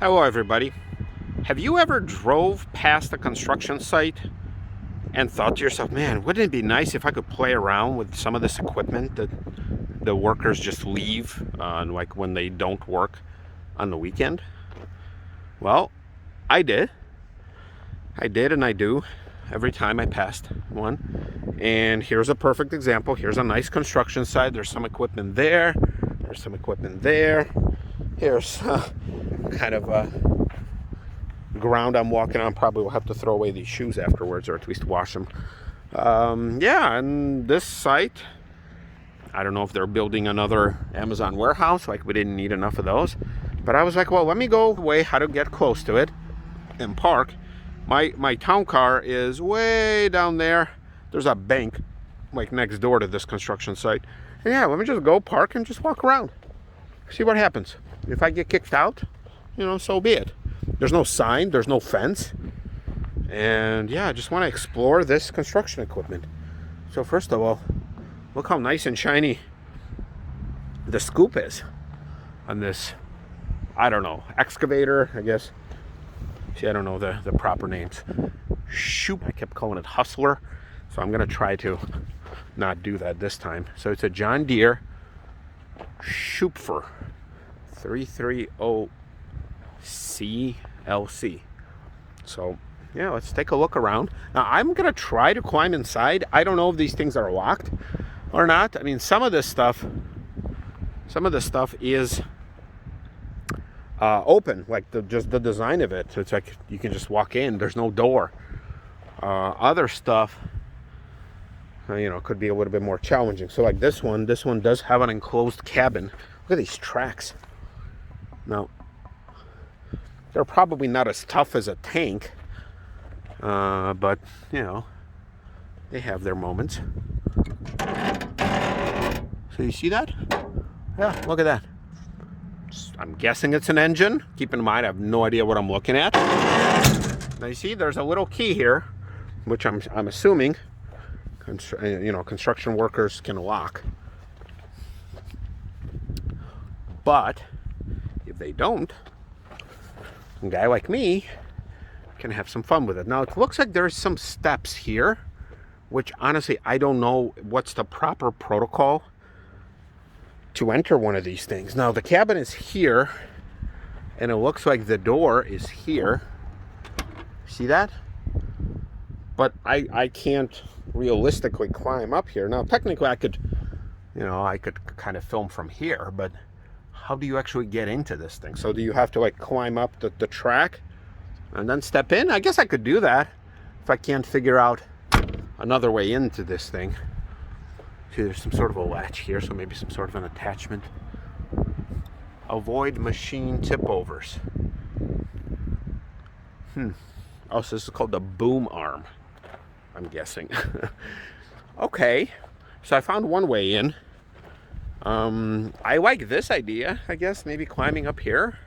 Hello everybody. Have you ever drove past a construction site and thought to yourself, man, wouldn't it be nice if I could play around with some of this equipment that the workers just leave like when they don't work on the weekend? Well, I did and I do every time I passed one. And here's a perfect example. Here's a nice construction site. There's some equipment there. There's some equipment there. Here's kind of ground I'm walking on. Probably will have to throw away these shoes afterwards, or at least wash them. Yeah, and this site, I don't know if they're building another Amazon warehouse, like we didn't need enough of those. But I was like, well, let me go away how to get close to it and park. My town car is way down there. There's a bank like next door to this construction site. And yeah, let me just go park and just walk around. See what happens. If I get kicked out, so be it. There's no sign, there's no fence. And yeah, I just want to explore this construction equipment. So first of all, look how nice and shiny the scoop is on this, I don't know, excavator, I guess. See, I don't know the proper names. Shoot, I kept calling it Hustler. So I'm going to try to not do that this time. So it's a John Deere Schupfer 330 CLC. So yeah, let's take a look around. Now I'm gonna try to climb inside. I don't know if these things are locked or not. I mean, some of this stuff is open, like just the design of it. So it's like you can just walk in. There's no door. Other stuff, could be a little bit more challenging. So like this one does have an enclosed cabin. Look at these tracks. Now, they're probably not as tough as a tank, but, they have their moments. So you see that? Yeah, look at that. I'm guessing it's an engine. Keep in mind, I have no idea what I'm looking at. Now you see, there's a little key here, which I'm assuming, construction workers can lock. But if they don't, a guy like me can have some fun with it. Now it looks like there's some steps here, which honestly I don't know what's the proper protocol to enter one of these things. Now the cabin is here, and it looks like the door is here. See that? But I can't realistically climb up here. Now technically I could kind of film from here, but how do you actually get into this thing? So do you have to like climb up the track and then step in? I guess I could do that if I can't figure out another way into this thing. See, there's some sort of a latch here, so maybe some sort of an attachment. Avoid machine tip overs. Oh, so this is called the boom arm, I'm guessing. Okay, so I found one way in. I like this idea, I guess, maybe climbing up here.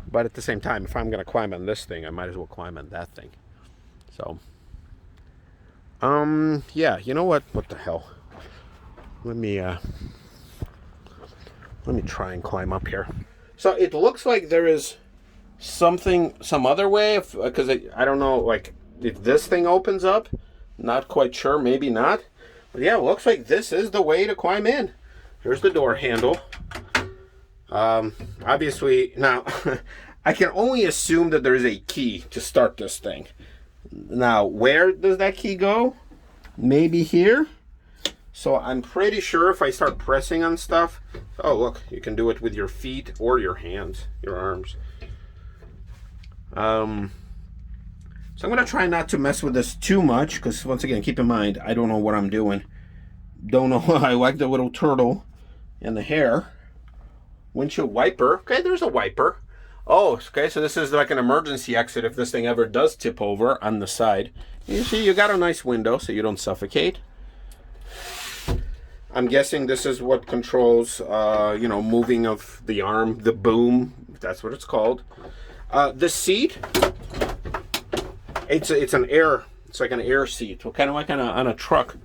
But at the same time, if I'm going to climb on this thing, I might as well climb on that thing. So, yeah, you know what? What the hell? Let me try and climb up here. So it looks like there is some other way, because I don't know, like, if this thing opens up. Not quite sure, maybe not. But yeah, it looks like this is the way to climb in. Here's the door handle. Obviously, now, I can only assume that there is a key to start this thing. Now, where does that key go? Maybe here. So I'm pretty sure if I start pressing on stuff, oh look, you can do it with your feet or your hands, your arms. So I'm going to try not to mess with this too much, because once again, keep in mind, I don't know what I'm doing. Don't know. I like the little turtle and the hair. Windshield wiper. Okay, there's a wiper. Oh, okay, so this is like an emergency exit if this thing ever does tip over on the side. You see, you got a nice window so you don't suffocate. I'm guessing this is what controls, moving of the arm, the boom, if that's what it's called. The seat, it's like an air seat, kind of like on a truck.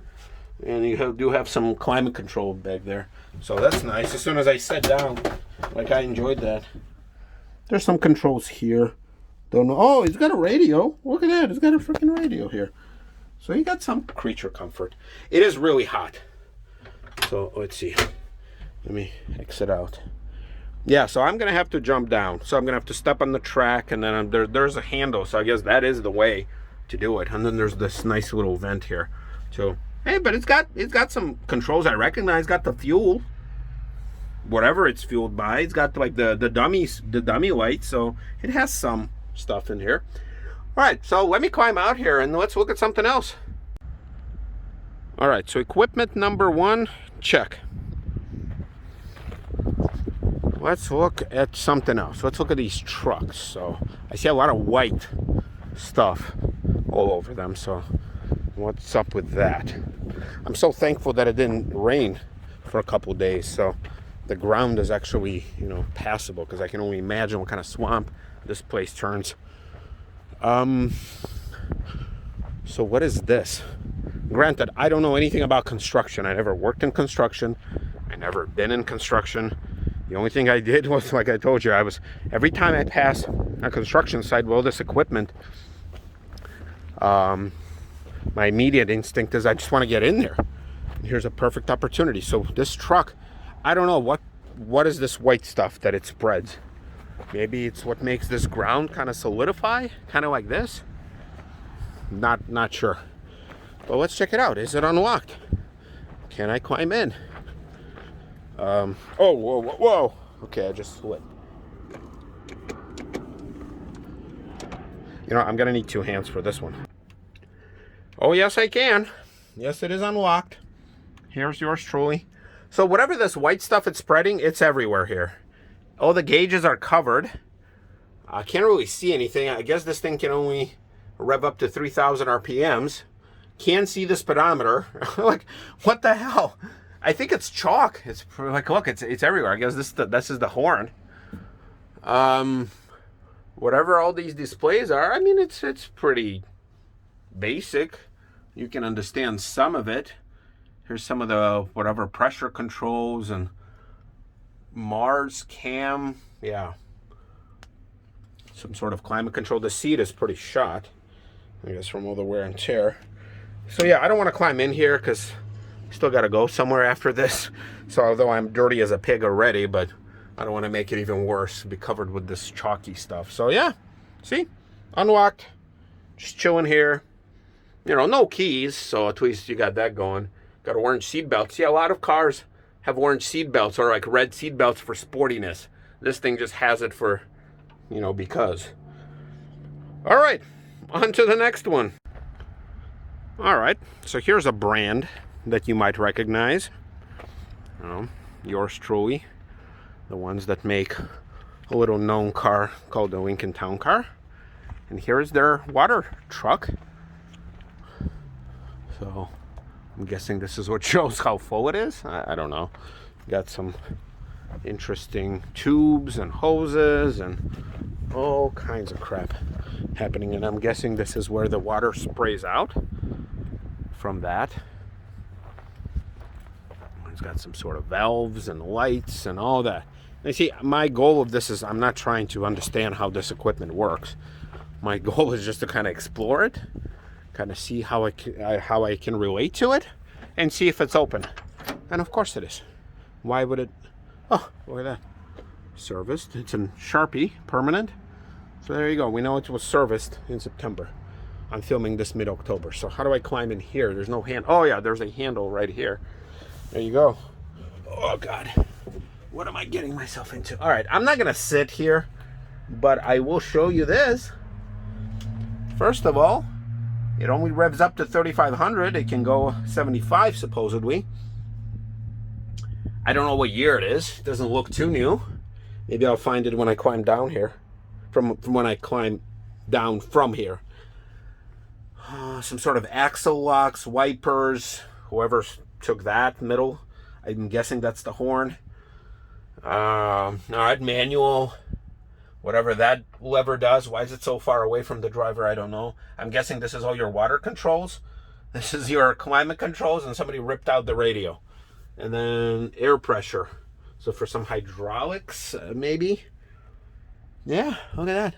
And you do have some climate control back there. So that's nice. As soon as I sat down, like, I enjoyed that. There's some controls here. Don't know. Oh, he's got a radio. Look at that. He's got a freaking radio here. So you got some creature comfort. It is really hot. So let's see. Let me exit out. Yeah, so I'm going to have to jump down. So I'm going to have to step on the track, and then there's a handle. So I guess that is the way to do it. And then there's this nice little vent here. So, hey, but it's got some controls I recognize. It's got the fuel, whatever it's fueled by. It's got like the dummy light. So it has some stuff in here. All right, so let me climb out here and let's look at something else. All right, so equipment number 1, check. Let's look at something else. Let's look at these trucks. So I see a lot of white stuff all over them. So what's up with that? I'm so thankful that it didn't rain for a couple days. So the ground is actually, passable, because I can only imagine what kind of swamp this place turns. So what is this? Granted, I don't know anything about construction. I never worked in construction. I never been in construction. The only thing I did was, like I told you, every time I pass a construction site with all this equipment, my immediate instinct is I just want to get in there. And here's a perfect opportunity. So this truck, I don't know what is this white stuff that it spreads. Maybe it's what makes this ground kind of solidify, kind of like this. Not sure. But let's check it out. Is it unlocked? Can I climb in? Oh, whoa. Okay, I just slid. I'm gonna need 2 hands for this one. Oh, yes, I can. Yes, it is unlocked. Here's yours truly. So whatever this white stuff it's spreading, it's everywhere here. All the gauges are covered. I can't really see anything. I guess this thing can only rev up to 3,000 RPMs. Can't see the speedometer. Like, what the hell? I think it's chalk. It's like, look, it's everywhere. I guess this is the horn. Whatever all these displays are, I mean, it's pretty basic. You can understand some of it. Here's some of the whatever pressure controls and Mars cam. Yeah. Some sort of climate control. The seat is pretty shot, I guess, from all the wear and tear. So yeah, I don't want to climb in here because still got to go somewhere after this. So although I'm dirty as a pig already, but I don't want to make it even worse, be covered with this chalky stuff. So yeah, see, unlocked, just chilling here. No keys, so at least you got that going. Got orange seat belts. See, a lot of cars have orange seat belts, or like red seat belts for sportiness. This thing just has it for, because. All right, on to the next one. All right, so here's a brand that you might recognize. Yours truly, the ones that make a little known car called the Lincoln Town Car. And here's their water truck. So I'm guessing this is what shows how full it is. I don't know. Got some interesting tubes and hoses and all kinds of crap happening. And I'm guessing this is where the water sprays out from that. It's got some sort of valves and lights and all that. And see, my goal of this is I'm not trying to understand how this equipment works. My goal is just to kind of explore it, kind of see how I can relate to it, and see if it's open. And of course it is. Why would it? Oh, look at that. Serviced. It's in Sharpie, permanent. So there you go. We know it was serviced in September. I'm filming this mid-October. So how do I climb in here? There's no hand. Oh yeah, there's a handle right here. There you go. Oh God. What am I getting myself into? All right, I'm not gonna sit here, but I will show you this. First of all, it only revs up to 3,500. It can go 75 supposedly. I don't know what year it is. It doesn't look too new. Maybe I'll find it when I climb down here. From when I climb down from here. Some sort of axle locks, wipers, whoever took that middle. I'm guessing that's the horn. All right, manual. Whatever that lever does. Why is it so far away from the driver? I don't know. I'm guessing this is all your water controls. This is your climate controls, and somebody ripped out the radio. And then air pressure. So for some hydraulics, maybe. Yeah, look at that.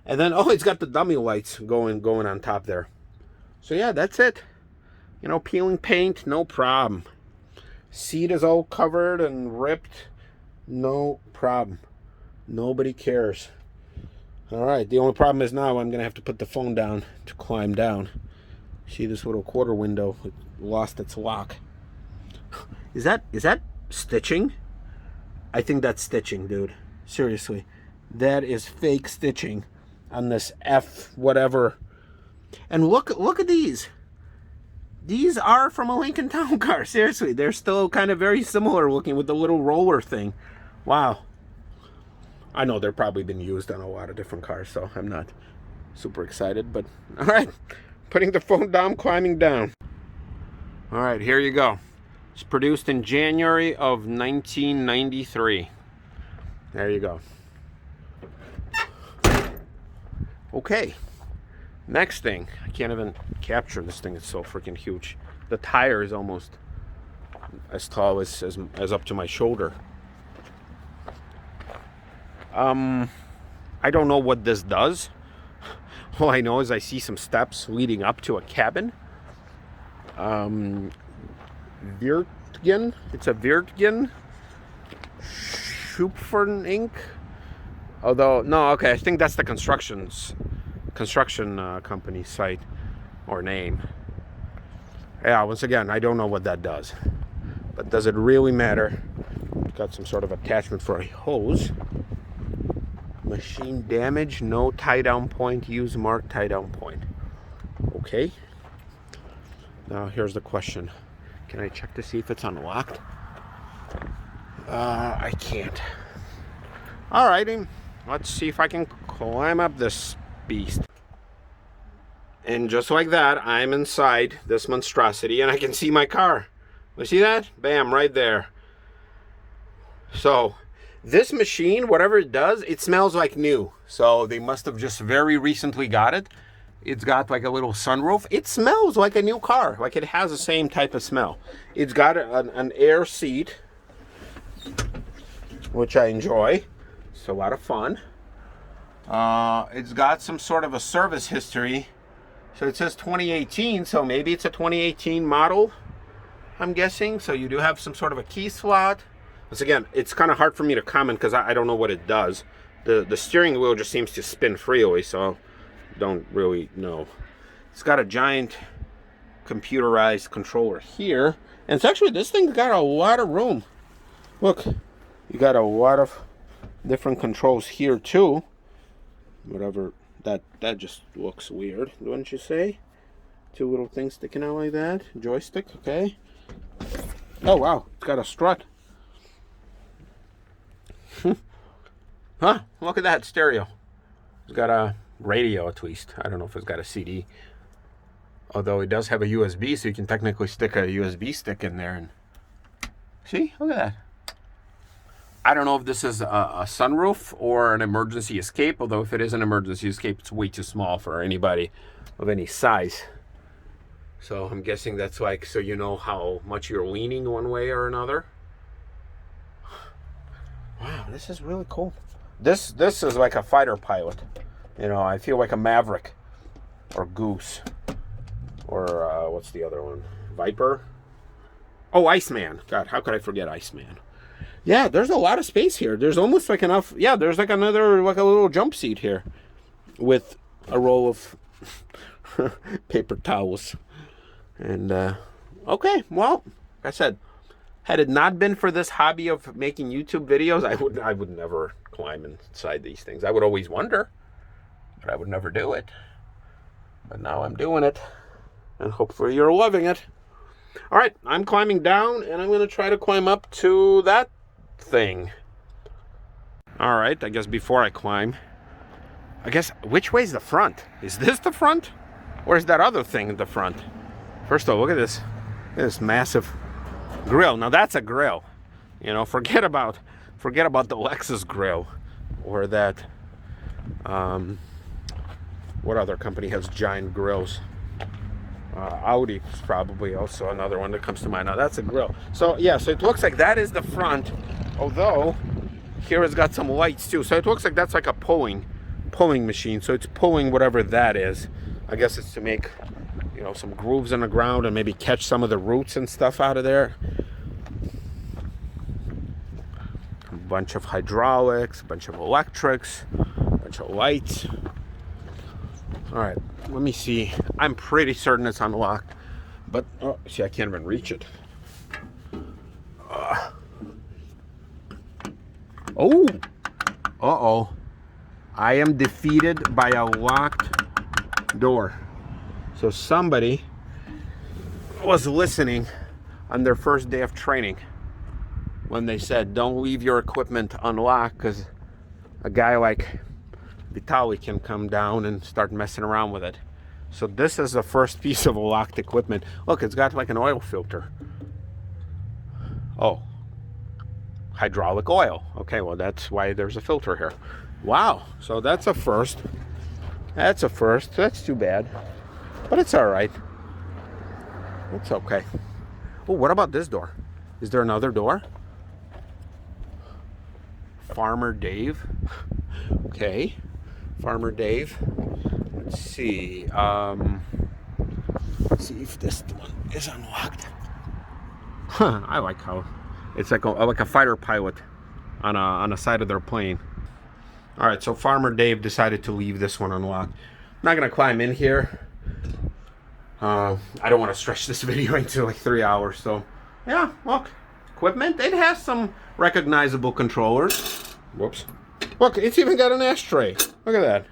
And then, oh, it's got the dummy lights going on top there. So yeah, that's it. You know, peeling paint, no problem. Seat is all covered and ripped, no problem. Nobody cares. All right, the only problem is now I'm gonna have to put the phone down to climb down. See this little quarter window, it lost its lock. Is that stitching? I think that's stitching, dude. Seriously, that is fake stitching on this F whatever. And look at these. These are from a Lincoln Town Car. Seriously, they're still kind of very similar looking with the little roller thing. Wow. I know they're probably been used on a lot of different cars, so I'm not super excited, but all right. Putting the phone down, climbing down. All right, here you go. It's produced in January of 1993. There you go. Okay. Next thing. I can't even capture this thing. It's so freaking huge. The tire is almost as tall as up to my shoulder. I don't know what this does. All I know is I see some steps leading up to a cabin. Wirtgen. It's a Wirtgen Schupfern Inc. Although, no, okay, I think that's the construction company site or name. Yeah, once again, I don't know what that does. But does it really matter? Got some sort of attachment for a hose. Machine damage, no tie down point, use marked tie down point. Okay. Now here's the question. Can I check to see if it's unlocked? I can't. Alrighty. Let's see if I can climb up this beast. And just like that, I'm inside this monstrosity and I can see my car. You see that? Bam, right there. So, this machine, whatever it does, it smells like new. So they must have just very recently got it. It's got like a little sunroof. It smells like a new car. Like it has the same type of smell. It's got an air seat, which I enjoy. It's a lot of fun. It's got some sort of a service history. So it says 2018, so maybe it's a 2018 model, I'm guessing. So you do have some sort of a key slot. Once again, it's kind of hard for me to comment because I don't know what it does. The steering wheel just seems to spin freely, so I don't really know. It's got a giant computerized controller here. And it's actually, this thing's got a lot of room. Look, you got a lot of different controls here too. Whatever, that just looks weird, wouldn't you say? Two little things sticking out like that. Joystick, okay. Oh wow, it's got a strut. Huh, look at that stereo. It's got a radio at least. I don't know if it's got a CD. Although it does have a USB, so you can technically stick a USB stick in there. And see, look at that. I don't know if this is a sunroof or an emergency escape. Although if it is an emergency escape, it's way too small for anybody of any size. So I'm guessing that's like, so you know how much you're leaning one way or another. Wow, this is really cool. This is like a fighter pilot. You know, I feel like a Maverick or Goose or what's the other one? Viper? Oh, Iceman. God, how could I forget Iceman? Yeah, there's a lot of space here. There's almost like enough. Yeah, there's like another, like a little jump seat here with a roll of paper towels. And, okay, well, like I said, had it not been for this hobby of making YouTube videos, I would never climb inside these things. I would always wonder, but I would never do it. But now I'm doing it, and hopefully you're loving it. All right, I'm climbing down, and I'm going to try to climb up to that thing. All right, I guess before I climb, I guess, which way's the front? Is this the front? Or is that other thing in the front? First of all, look at this. Look at this massive grill. Now that's a grill. You know, forget about the Lexus grill or that what other company has giant grills? Audi is probably also another one that comes to mind. Now that's a grill. So yeah, so it looks like that is the front, although Here it's got some lights too. So it looks like that's like a pulling machine. So it's pulling whatever that is. I guess it's to make, you know, some grooves in the ground and maybe catch some of the roots and stuff out of there. A bunch of hydraulics, a bunch of electrics, a bunch of lights. All right, let me see. I'm pretty certain it's unlocked, but oh, see, I can't even reach it. Oh, uh-oh. I am defeated by a locked door. So somebody was listening on their first day of training when they said, don't leave your equipment unlocked, because a guy like Vitaly can come down and start messing around with it. So this is the first piece of locked equipment. Look, it's got like an oil filter. Oh, hydraulic oil. Okay, well, that's why there's a filter here. Wow, so that's a first. That's a first. That's too bad, but it's all right. It's okay. Oh, what about this door? Is there another door? Farmer Dave. Okay, Farmer Dave. Let's see. Let's see if this one is unlocked. Huh, I like how it's like a fighter pilot on the side of their plane. All right, so Farmer Dave decided to leave this one unlocked. I'm not gonna climb in here. I don't want to stretch this video into like 3 hours. So yeah, look, equipment. It has some recognizable controllers. Whoops. Look, it's even got an ashtray. Look at that.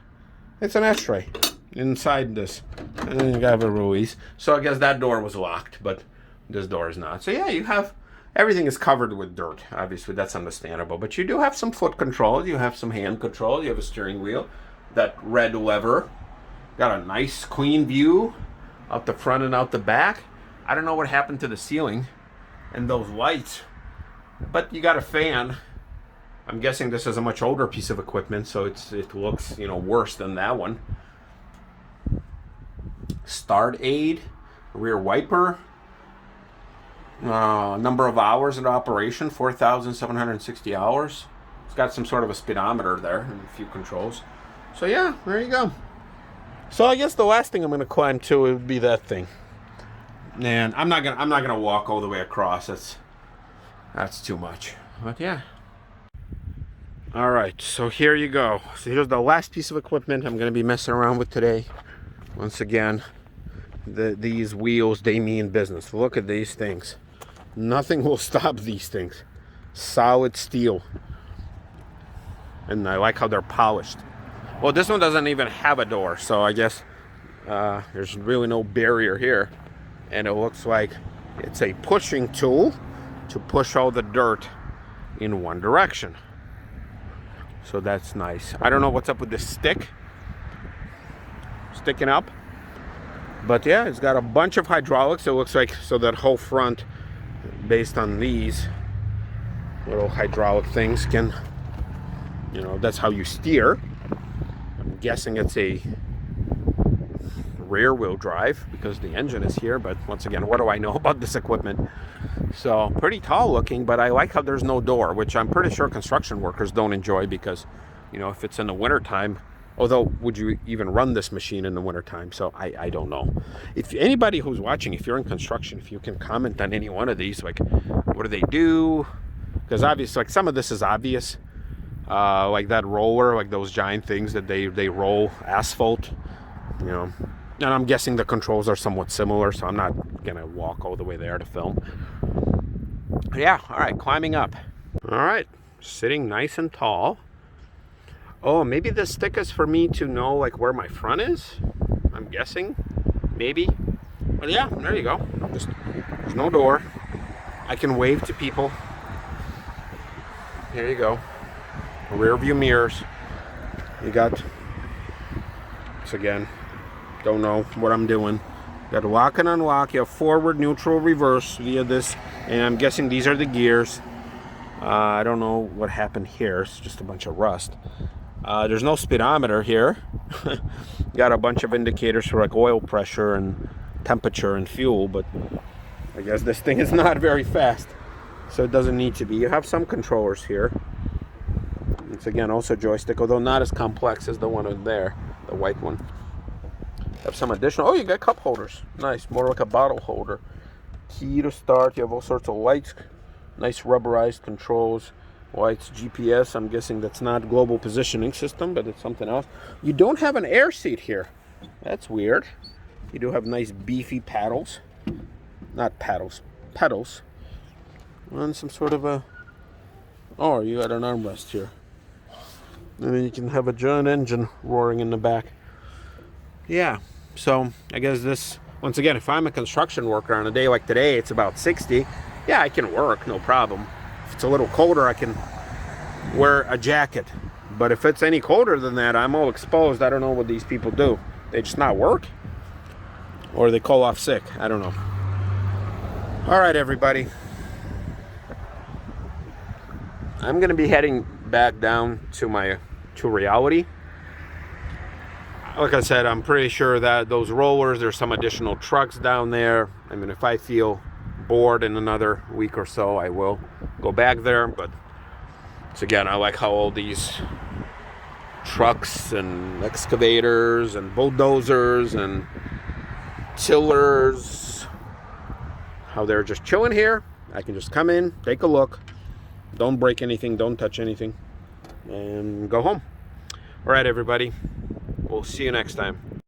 It's an ashtray inside this. And then you got a release. So I guess that door was locked, but this door is not. So yeah, you have, everything is covered with dirt. Obviously, that's understandable. But you do have some foot controls. You have some hand controls. You have a steering wheel. That red lever. Got a nice clean view out the front and out the back. I don't know what happened to the ceiling and those lights, but you got a fan. I'm guessing this is a much older piece of equipment, so it looks, you know, worse than that one. Start aid, rear wiper. Number of hours in operation, 4,760 hours. It's got some sort of a speedometer there and a few controls. So yeah, there you go. So I guess the last thing I'm gonna climb to would be that thing. And I'm not gonna walk all the way across. That's too much. But yeah. All right, so here you go. So here's the last piece of equipment I'm gonna be messing around with today. Once again, these wheels, they mean business. Look at these things. Nothing will stop these things. Solid steel. And I like how they're polished. Well, this one doesn't even have a door, so I guess there's really no barrier here. And it looks like it's a pushing tool to push all the dirt in one direction. So that's nice. I don't know what's up with this stick sticking up, but yeah, it's got a bunch of hydraulics. It looks like, so that whole front, based on these little hydraulic things, can, you know, that's how you steer. I'm guessing it's a rear wheel drive because the engine is here, but once again, what do I know about this equipment? So pretty tall looking, but I like how there's no door, which I'm pretty sure construction workers don't enjoy, because, you know, if it's in the wintertime, although would you even run this machine in the wintertime? So I don't know. If anybody who's watching, if you're in construction, if you can comment on any one of these, like what do they do? Because obviously, like, some of this is obvious, like that roller, like those giant things that they roll asphalt, you know. And I'm guessing the controls are somewhat similar, so I'm not gonna walk all the way there to film. Yeah, all right, climbing up. All right, sitting nice and tall. Oh, maybe this stick is for me to know like where my front is. I'm guessing, maybe. But yeah, there you go. There's no door. I can wave to people. Here you go. Rear view mirrors. You got, once again, don't know what I'm doing. You got to lock and unlock. You have forward, neutral, reverse via this. And I'm guessing these are the gears. I don't know what happened here. It's just a bunch of rust. There's no speedometer here. Got a bunch of indicators for like oil pressure and temperature and fuel, but I guess this thing is not very fast, so it doesn't need to be. You have some controllers here. It's again also joystick, although not as complex as the one in there, the white one. Have some additional, oh, you got cup holders. Nice, more like a bottle holder. Key to start, you have all sorts of lights. Nice rubberized controls. Lights, GPS, I'm guessing that's not global positioning system, but it's something else. You don't have an air seat here. That's weird. You do have nice beefy paddles. Not paddles, pedals. And some sort of a, oh, you got an armrest here. And then you can have a giant engine roaring in the back. Yeah, so I guess this, once again, if I'm a construction worker on a day like today, it's about 60. Yeah, I can work, no problem. If it's a little colder, I can wear a jacket. But if it's any colder than that, I'm all exposed. I don't know what these people do. They just not work? Or they call off sick. I don't know. All right, everybody. I'm going to be heading back down to reality. Like I said, I'm pretty sure that those rollers, there's some additional trucks down there. I mean, if I feel bored in another week or so, I will go back there. But so again, I like how all these trucks and excavators and bulldozers and tillers, how they're just chilling here. I can just come in, take a look, don't break anything, don't touch anything, and go home. All right, everybody. We'll see you next time.